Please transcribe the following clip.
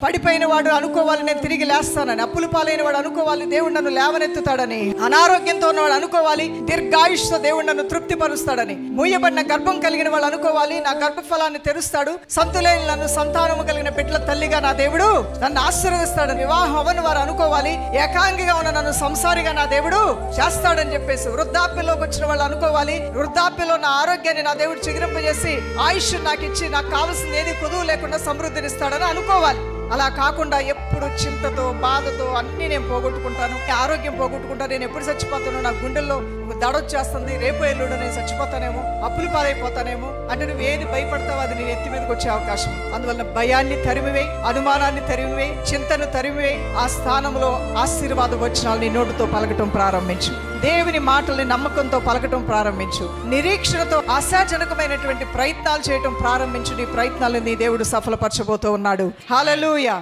పడిపోయిన వాడు అనుకోవాలి నేను తిరిగి లేస్తానని, అప్పులు పాలైన వాడు అనుకోవాలి దేవుడు నన్ను లేవనెత్తుతాడని, అనారోగ్యంతో ఉన్నవాడు అనుకోవాలి దీర్ఘాయుష్తో దేవుడు నన్ను తృప్తిపరుస్తాడని, మూయబడిన గర్భం కలిగిన వాళ్ళు అనుకోవాలి నా గర్భఫలాన్ని తెరుస్తాడు, సంతులేని నన్ను సంతానము కలిగిన బిడ్డల తల్లిగా నా దేవుడు నన్ను ఆశీర్వదిస్తాడని, వివాహం అవని వారు అనుకోవాలి ఏకాంగిగా ఉన్న నన్ను సంసారిగా నా దేవుడు చేస్తాడని చెప్పేసి, వృద్ధాప్యంలోకి వచ్చిన వాళ్ళు అనుకోవాలి వృద్ధాప్యంలో నా ఆరోగ్యాన్ని నా దేవుడు చిగురింపజేసి ఆయుష్ నాకు ఇచ్చి నాకు కావాల్సింది ఏది కొదువు లేకుండా సమృద్ధినిస్తాడని అనుకోవాలి. అలా కాకుండా ఎప్పుడు చింతతో బాధతో అన్ని నేను పోగొట్టుకుంటాను, ఆరోగ్యం పోగొట్టుకుంటాను, నేను ఎప్పుడు చచ్చిపోతాను, నా గుండెల్లో దడొచ్చేస్తుంది, రేపు ఎల్లుండి నేను చచ్చిపోతానేమో, అప్పులు పాలైపోతానేమో అంటే నువ్వు ఏది భయపడతావు అది నేను ఎత్తి మీదకి వచ్చే అవకాశం. అందువల్ల భయాన్ని తరిమివే, అనుమానాన్ని తరిమివే, చింతను తరిమివే, ఆ స్థానంలో ఆశీర్వాద వచనాలు నీ నోటితో పలకటం ప్రారంభించు, దేవుని మాటల్ని నమ్మకంతో పలకటం ప్రారంభించు, నిరీక్షణతో ఆశాజనకమైనటువంటి ప్రయత్నాలు చేయటం ప్రారంభించు. నీ ప్రయత్నాలు నీ దేవుడు సఫలపరచబోతూ ఉన్నాడు. హల్లెలూయా.